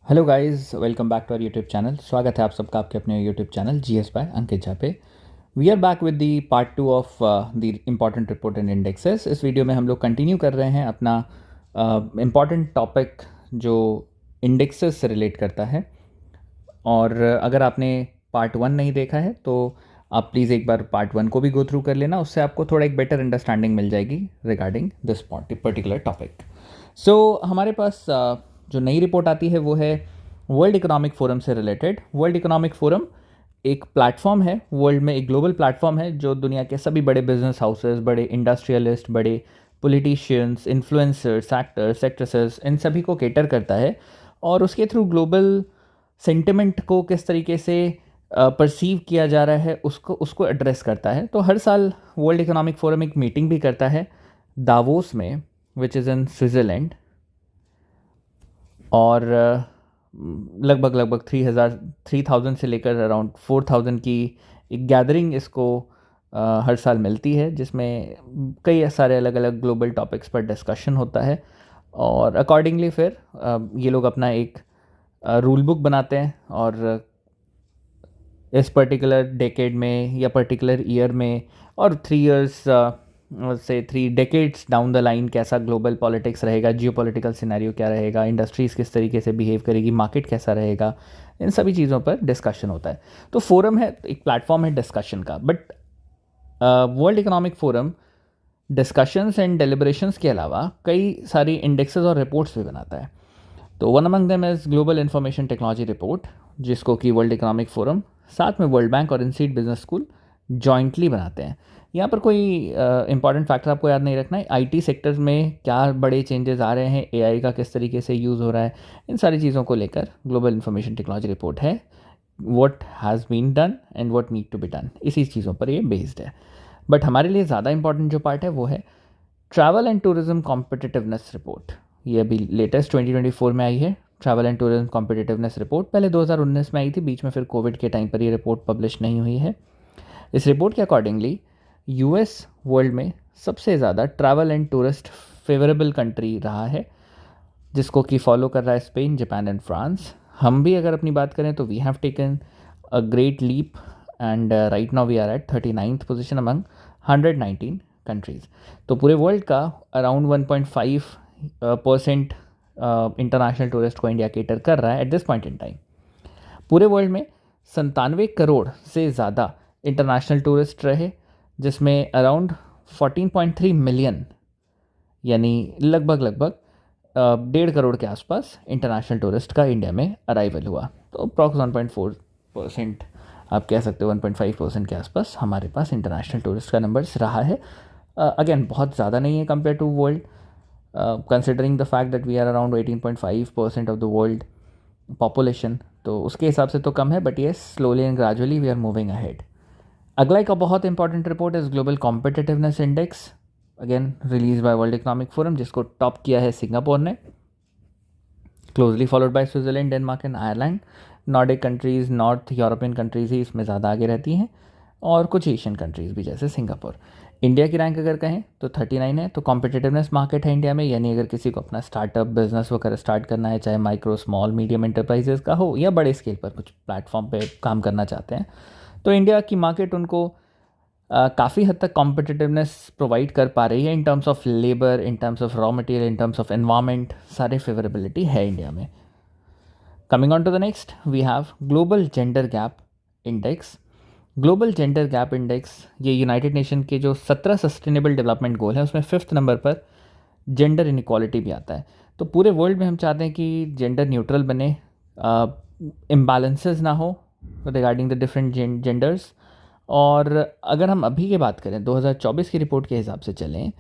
Hello guys, welcome back to our YouTube channel. स्वागत है आप सबका आपके अपने YouTube channel GS by Ankit Jha पे। We are back with the part 2 of the important report and indexes. इस वीडियो में हम लोग कंटिन्यू कर रहे हैं अपना इम्पॉर्टेंट टॉपिक जो इंडेक्सेस से रिलेट करता है। और अगर आपने पार्ट 1 नहीं देखा है तो आप प्लीज़ एक बार पार्ट 1 को भी गो थ्रू कर लेना, उससे आपको थोड़ा एक बेटर अंडरस्टैंडिंग मिल जाएगी रिगार्डिंग दिस पर्टिकुलर टॉपिक। सो हमारे पास जो नई रिपोर्ट आती है वो है वर्ल्ड इकोनॉमिक फोरम से रिलेटेड। वर्ल्ड इकोनॉमिक फोरम एक प्लेटफॉर्म है, वर्ल्ड में एक ग्लोबल प्लेटफॉर्म है जो दुनिया के सभी बड़े बिजनेस हाउसेस, बड़े इंडस्ट्रियलिस्ट, बड़े पॉलिटिशियंस, इन्फ्लुएंसर्स, एक्टर्स, एक्ट्रेसेस, इन सभी को केटर करता है और उसके थ्रू ग्लोबल सेंटिमेंट को किस तरीके से परसीव किया जा रहा है उसको एड्रेस करता है। तो हर साल वर्ल्ड इकोनॉमिक फोरम एक मीटिंग भी करता है दावोस में, विच इज़ इन स्विट्ज़रलैंड। और लगभग 3,000 से लेकर अराउंड 4,000 की एक गैदरिंग इसको हर साल मिलती है, जिसमें कई सारे अलग अलग ग्लोबल टॉपिक्स पर डिस्कशन होता है। और अकॉर्डिंगली फिर ये लोग अपना एक रूल बुक बनाते हैं और इस पर्टिकुलर डेकेड में या पर्टिकुलर ईयर में और 3 इयर्स से 3 डेकेड्स डाउन द लाइन कैसा ग्लोबल पॉलिटिक्स रहेगा, जियो पॉलिटिकल सिनेरियो क्या रहेगा, इंडस्ट्रीज़ किस तरीके से बिहेव करेगी, मार्केट कैसा रहेगा, इन सभी चीज़ों पर डिस्कशन होता है। तो फोरम है, एक प्लेटफॉर्म है डिस्कशन का। But world economic forum discussions and deliberations के अलावा कई सारी इंडेक्सेस और रिपोर्ट्स भी बनाता है। तो one among them is global information technology report, जिसको कि वर्ल्ड इकोनॉमिक फोरम साथ में वर्ल्ड बैंक और इनसीड बिजनेस स्कूल जॉइंटली बनाते हैं। यहाँ पर कोई इंपॉर्टेंट फैक्टर आपको याद नहीं रखना है। आईटी सेक्टर्स में क्या बड़े चेंजेस आ रहे हैं, एआई का किस तरीके से यूज़ हो रहा है, इन सारी चीज़ों को लेकर ग्लोबल इंफॉर्मेशन टेक्नोलॉजी रिपोर्ट है। What has been done and what need to be done, इसी चीज़ों पर ये बेस्ड है। बट हमारे लिए ज़्यादा इंपॉर्टेंट जो पार्ट है वो है travel and tourism competitiveness report. ये अभी लेटेस्ट 2024 में आई है, travel and tourism competitiveness report. पहले 2019 में आई थी, बीच में फिर कोविड के टाइम पर ये रिपोर्ट पब्लिश नहीं हुई है। इस रिपोर्ट के अकॉर्डिंगली यूएस वर्ल्ड में सबसे ज़्यादा travel and tourist favourable country रहा है, जिसको कि फॉलो कर रहा है स्पेन, जापान एंड फ्रांस। हम भी अगर अपनी बात करें तो we have taken a great leap and right now we are at 39th position among 119 countries. तो पूरे वर्ल्ड का अराउंड 1.5% इंटरनेशनल टूरिस्ट को इंडिया केटर कर रहा है at this point in time. पूरे वर्ल्ड में 97 करोड़ से ज़्यादा इंटरनेशनल टूरिस्ट रहे, जिसमें अराउंड 14.3 मिलियन यानी लगभग 1.5 करोड़ के आसपास इंटरनेशनल टूरिस्ट का इंडिया में अराइवल हुआ। तो अप्रॉक्स 1.4%, आप कह सकते हो 1.5% के आसपास हमारे पास इंटरनेशनल टूरिस्ट का नंबर्स रहा है। अगेन बहुत ज़्यादा नहीं है compare to world, considering the fact that we are around 18.5% of the world population. तो उसके हिसाब से तो कम है, but yes slowly and gradually we are moving ahead. अगला एक बहुत important report is global competitiveness index, again release by world economic forum, जिसको टॉप किया है सिंगापुर ने, closely followed by Switzerland, Denmark and Ireland. Nordic countries, North European countries ही इसमें ज़्यादा आगे रहती हैं, और कुछ एशियन कंट्रीज़ भी जैसे सिंगापुर। इंडिया की रैंक अगर कहें तो 39 है। तो कॉम्पिटिटिवनेस मार्केट है इंडिया में, यानी अगर किसी को अपना स्टार्टअप बिजनेस वगैरह स्टार्ट करना है, चाहे माइक्रो स्मॉल मीडियम एंटरप्राइजेस का हो या बड़े स्केल पर कुछ प्लेटफॉर्म पे काम करना चाहते हैं, तो इंडिया की मार्केट उनको काफ़ी हद तक कॉम्पिटिटिवनेस प्रोवाइड कर पा रही है in terms of labour, in terms of raw material, in terms of environment, सारे फेवरेबिलिटी है इंडिया में। Coming on to the next, we have global gender gap index. Global gender gap index ये United Nation के जो 17 sustainable development goal हैं उसमें 5th number पर gender inequality भी आता है। तो पूरे वर्ल्ड में हम चाहते हैं कि जेंडर न्यूट्रल बने, इम्बैलेंसेस ना हो रिगार्डिंग द डिफरेंट जेंडर्स। और अगर हम अभी की बात करें 2024 की रिपोर्ट के हिसाब से चलें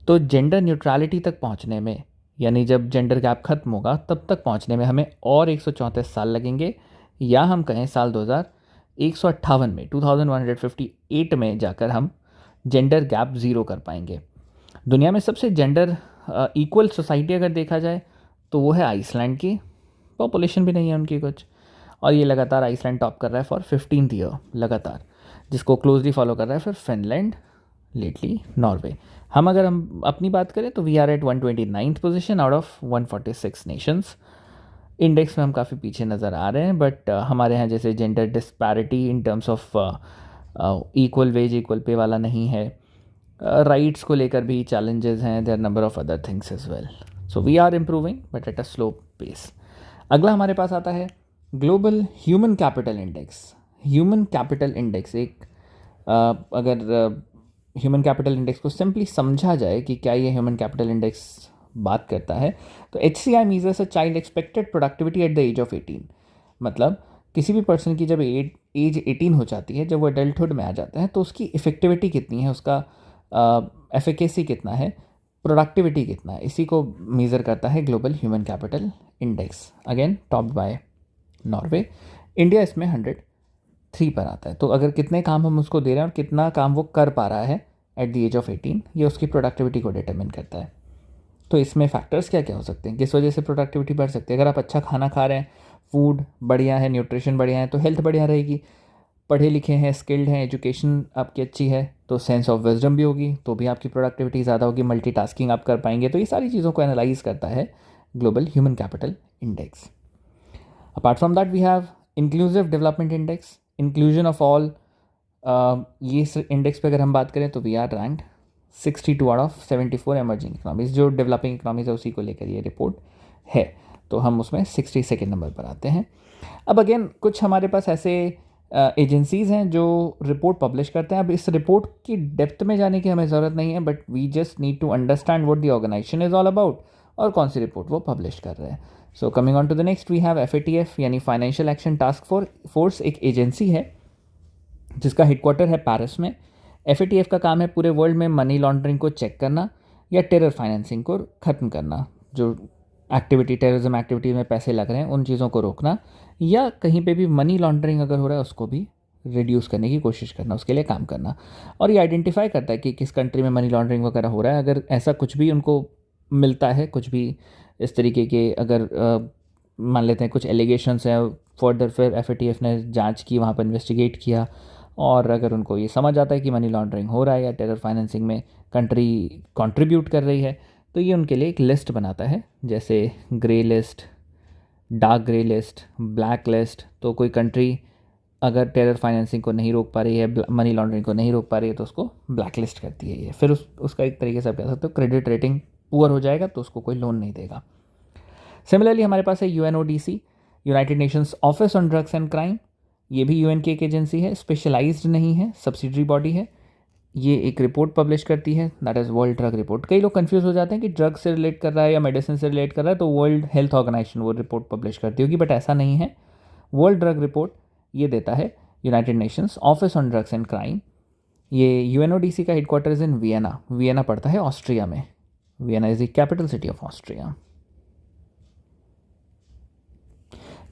तो जेंडर न्यूट्रलिटी तक पहुंचने में, यानी जब जेंडर गैप खत्म होगा तब तक पहुंचने में हमें और 134 साल लगेंगे, या हम कहें साल 2158 में 2158 में जाकर हम जेंडर गैप ज़ीरो कर पाएंगे। दुनिया में सबसे जेंडर इक्वल सोसाइटी अगर देखा जाए तो वो है आइसलैंड की। पॉपुलेशन भी नहीं है उनकी कुछ, और ये लगातार आइसलैंड टॉप कर रहा है फॉर 15th ईयर लगातार, जिसको क्लोजली फॉलो कर रहा है फिर फिनलैंड, लेटली नॉर्वे। अगर हम अपनी बात करें तो we are at 129th position out of 146 nations. Index में हम काफ़ी पीछे नज़र आ रहे हैं, बट हमारे यहाँ जैसे gender disparity in terms of equal wage equal pay वाला नहीं है। राइट्स को लेकर भी चैलेंजेस हैं, there number of other things as well. So we are improving but at a slow pace. अगला हमारे पास आता है global human capital index. Human capital index एक अगर ह्यूमन कैपिटल इंडेक्स को सिंपली समझा जाए कि क्या ये ह्यूमन कैपिटल इंडेक्स बात करता है, तो HCI measures a child expected productivity at the age of 18। मतलब किसी भी पर्सन की जब एज 18 हो जाती है, जब वो एडल्टहुड में आ जाता है, तो उसकी इफेक्टिविटी कितनी है, उसका एफिकेसी कितना है, प्रोडक्टिविटी कितना है, इसी को मेज़र करता है global human capital index. Again topped by Norway. India इसमें 103 पर आता है। तो अगर कितने काम हम उसको दे रहे हैं और कितना काम वो कर पा रहा है एट द एज ऑफ 18, ये उसकी प्रोडक्टिविटी को डिटरमिन करता है। तो इसमें फैक्टर्स क्या क्या हो सकते हैं, किस वजह से प्रोडक्टिविटी बढ़ सकती है। अगर आप अच्छा खाना खा रहे हैं, फूड बढ़िया है, न्यूट्रिशन बढ़िया है, तो हेल्थ बढ़िया रहेगी। पढ़े लिखे हैं, स्किल्ड हैं, एजुकेशन आपकी अच्छी है, तो सेंस ऑफ विजडम भी होगी, तो भी आपकी प्रोडक्टिविटी ज़्यादा होगी, मल्टीटास्किंग आप कर पाएंगे। तो ये सारी चीज़ों को एनालाइज करता है global human capital index. Apart from that we have inclusive development index, inclusion of all. ये इंडेक्स पे अगर हम बात करें तो we are ranked 62 out of 74 emerging economies. जो डेवलपिंग इकनॉमीज है उसी को लेकर ये रिपोर्ट है, तो हम उसमें 62 नंबर पर आते हैं। अब अगेन कुछ हमारे पास ऐसे एजेंसीज़ हैं जो रिपोर्ट पब्लिश करते हैं। अब इस रिपोर्ट की डेप्थ में जाने की हमें ज़रूरत नहीं है, but we just need to understand what the organisation is all about और कौन सी रिपोर्ट वो पब्लिश कर रहे हैं। So coming on to the next we have FATF यानी फाइनेंशियल एक्शन टास्क फोर्स। एक एजेंसी है जिसका हेडक्वार्टर है पेरिस में। FATF का काम है पूरे वर्ल्ड में मनी लॉन्ड्रिंग को चेक करना या टेरर फाइनेंसिंग को ख़त्म करना। जो एक्टिविटी टेररिज्म एक्टिविटी में पैसे लग रहे हैं उन चीज़ों को रोकना, या कहीं पे भी मनी लॉन्ड्रिंग अगर हो रहा है उसको भी रिड्यूस करने की कोशिश करना, उसके लिए काम करना। और ये आइडेंटिफाई करता है कि किस कंट्री में मनी लॉन्ड्रिंग वगैरह हो रहा है। अगर ऐसा कुछ भी उनको मिलता है, कुछ भी इस तरीके के अगर मान लेते हैं कुछ एलिगेशंस हैं, फर्दर फिर FATF ने जांच की, वहाँ पर इन्वेस्टिगेट किया, और अगर उनको ये समझ आता है कि मनी लॉन्ड्रिंग हो रहा है या टेरर फाइनेंसिंग में कंट्री कंट्रीब्यूट कर रही है, तो ये उनके लिए एक लिस्ट बनाता है, जैसे grey list, dark grey list, black list. तो कोई कंट्री अगर टेरर फाइनेंसिंग को नहीं रोक पा रही है, मनी लॉन्ड्रिंग को नहीं रोक पा रही है, तो उसको ब्लैक लिस्ट करती है ये। फिर उसका एक तरीके से आप कह सकते हो क्रेडिट रेटिंग पुअर हो जाएगा, तो उसको कोई लोन नहीं देगा। सिमिलरली हमारे पास है UNODC, United Nations Office on Drugs and Crime. ये भी UN की एक एजेंसी है, स्पेशलाइज्ड नहीं है, सब्सिडरी बॉडी है। ये एक रिपोर्ट पब्लिश करती है, that is world drug report. कई लोग कंफ्यूज हो जाते हैं कि ड्रग से रिलेट कर रहा है या मेडिसिन से रिलेट कर रहा है तो वर्ल्ड हेल्थ ऑर्गेनाइजेशन वो रिपोर्ट पब्लिश करती होगी, बट ऐसा नहीं है। वर्ल्ड ड्रग रिपोर्ट ये देता है United Nations Office on Drugs and Crime. ये UNODC का हेडक्वार्टर्स इन वियना, वियना पड़ता है ऑस्ट्रिया में। Vienna is the capital city of Austria.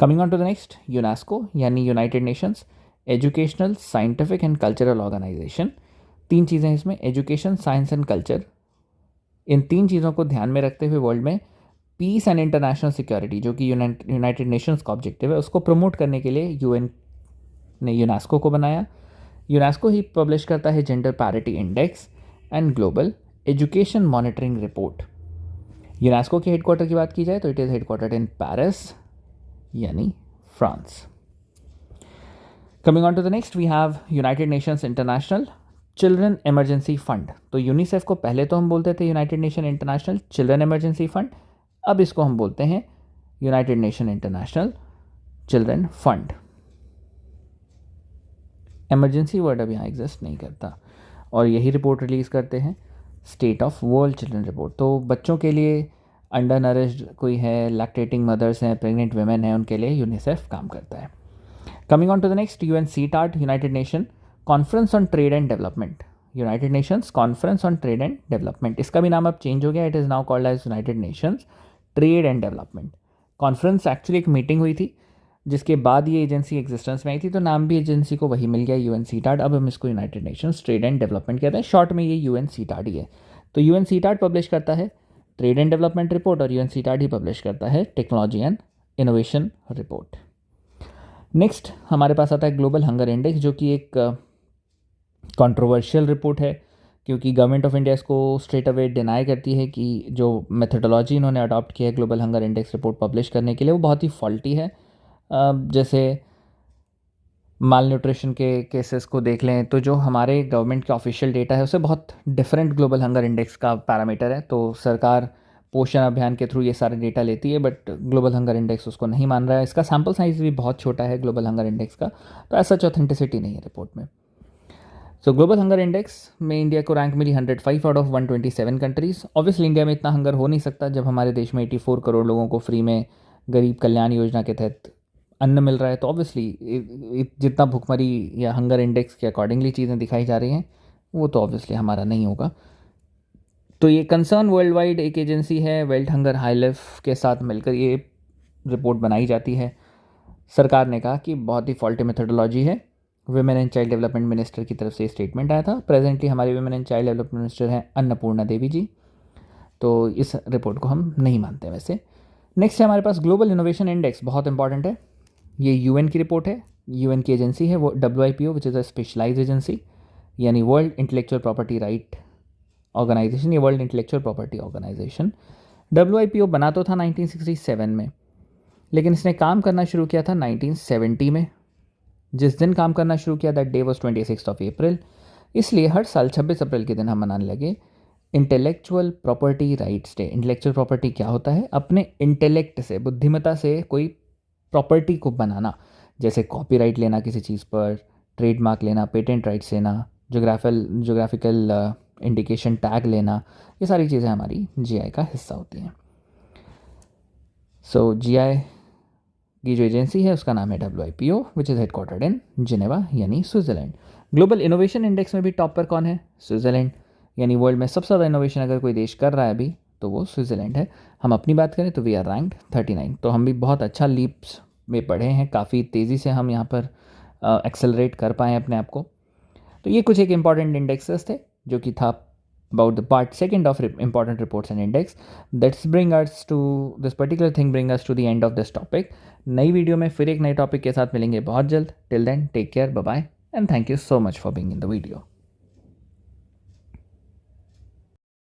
Coming on to the next, UNESCO यानी United Nations Educational, Scientific and Cultural Organisation. तीन चीज़ें हैं इसमें, एजुकेशन, साइंस एंड कल्चर। इन तीन चीज़ों को ध्यान में रखते हुए वर्ल्ड में पीस एंड इंटरनेशनल सिक्योरिटी, जो कि यूनाइटेड नेशंस का ऑब्जेक्टिव है, उसको प्रमोट करने के लिए UN ने यूनेस्को को बनाया। यूनेस्को ही पब्लिश करता है gender parity index and global education monitoring report. UNESCO के हेडक्वार्टर की बात की जाए तो it is headquartered in Paris यानी France. Coming on to the next we have United Nations International Children Emergency Fund. तो यूनिसेफ को पहले तो हम बोलते थे United Nation International Children Emergency Fund, अब इसको हम बोलते हैं United Nation International Children Fund. Emergency word अब यहाँ एग्जिस्ट नहीं करता, और यही रिपोर्ट रिलीज़ करते हैं state of world children report. तो बच्चों के लिए, अंडर नरिश्ड कोई है, लैक्टेटिंग मदर्स हैं, प्रेग्नेंट वुमेन हैं, उनके लिए यूनिसेफ काम करता है। Coming on to the next, UNCTAD United Nation conference on trade and development. United Nations conference on trade and development, इसका भी नाम अब चेंज हो गया, it is now called as United Nations trade and development. Conference actually एक meeting हुई थी जिसके बाद ये एजेंसी एग्जिस्टेंस में आई थी, तो नाम भी एजेंसी को वही मिल गया, UNCTAD। अब हम इसको United Nations trade and development कहते हैं, शॉर्ट में ये UNCTAD ही है। तो UNCTAD पब्लिश करता है ट्रेड एंड डेवलपमेंट रिपोर्ट और UNCTAD ही पब्लिश करता है technology and innovation report. Next हमारे पास आता है ग्लोबल हंगर इंडेक्स, जो कि एक कंट्रोवर्शियल रिपोर्ट है। क्योंकि गवर्नमेंट ऑफ इंडिया इसको स्ट्रेट अवे डिनाई करती है कि जो मेथडोलॉजी इन्होंने अडॉप्ट किया है global hunger index report publish करने के लिए वो बहुत ही फॉल्टी है। जैसे माल न्यूट्रिशन के केसेस को देख लें तो जो हमारे गवर्नमेंट का ऑफिशियल डेटा है उससे बहुत डिफरेंट ग्लोबल हंगर इंडेक्स का पैरामीटर है। तो सरकार पोषण अभियान के थ्रू ये सारे डेटा लेती है, बट ग्लोबल हंगर इंडेक्स उसको नहीं मान रहा है। इसका सैम्पल साइज भी बहुत छोटा है ग्लोबल हंगर इंडेक्स का, तो ऐसा ऑथेंटिसिटी नहीं है रिपोर्ट में। सो ग्लोबल हंगर इंडेक्स में इंडिया को रैंक मिली 105 out of 127 countries. Obviously India में इतना हंगर हो नहीं सकता जब हमारे देश में 84 करोड़ लोगों को फ्री में गरीब कल्याण योजना के तहत अन्न मिल रहा है। तो ऑब्वियसली जितना भुखमरी या हंगर इंडेक्स के अकॉर्डिंगली चीज़ें दिखाई जा रही हैं वो तो ऑब्वियसली हमारा नहीं होगा। तो ये कंसर्न वर्ल्ड वाइड एक एजेंसी है, वर्ल्ड हंगर हाईलिफ के साथ मिलकर ये रिपोर्ट बनाई जाती है। सरकार ने कहा कि बहुत ही फॉल्टी मेथडोलॉजी है। Women and child development minister की तरफ से स्टेटमेंट आया था। प्रेजेंटली हमारी women and child development minister हैं अन्नपूर्णा देवी जी। तो इस रिपोर्ट को हम नहीं मानते वैसे। नेक्स्ट है हमारे पास ग्लोबल इनोवेशन इंडेक्स, बहुत इंपॉर्टेंट है। ये यूएन की रिपोर्ट है, यूएन की एजेंसी है वो WIPO, which is a specialise agency, यानी world intellectual property right organisation. ये world intellectual property organisation WIPO बना तो था 1967 में, लेकिन इसने काम करना शुरू किया था 1970 में। जिस दिन काम करना शुरू किया दैट डे वॉज 26 अप्रैल। इसलिए हर साल 26 अप्रैल के दिन हम मनाने लगे intellectual property rights day. Intellectual property क्या होता है? अपने इंटेलेक्ट से, बुद्धिमत्ता से कोई प्रॉपर्टी को बनाना, जैसे कॉपीराइट लेना किसी चीज़ पर, ट्रेडमार्क लेना, पेटेंट राइट्स लेना, जोग्राफिकल इंडिकेशन टैग लेना, ये सारी चीज़ें हमारी GI का हिस्सा होती हैं। सो GI की जो एजेंसी है उसका नाम है WIPO, which is headquartered in Geneva यानी स्विट्ज़रलैंड। ग्लोबल इनोवेशन इंडेक्स में भी टॉप पर कौन है? स्विट्ज़रलैंड। यानी वर्ल्ड में सबसे ज़्यादा इनोवेशन अगर कोई देश कर रहा है अभी तो वो स्विट्ज़रलैंड है। हम अपनी बात करें तो वी आर रैंक्ड 39। तो हम भी बहुत अच्छा लीप्स में पढ़े हैं, काफ़ी तेज़ी से हम यहाँ पर एक्सेलरेट कर पाएँ अपने आप को। तो ये कुछ एक इंपॉर्टेंट इंडेक्सेस थे जो कि था about the part second of important reports and index. That's bring us to this particular thing bring us to the end of this topic. नई वीडियो में फिर एक नए टॉपिक के साथ मिलेंगे बहुत जल्द. Till then, take care, bye bye, and thank you so much for being in the video.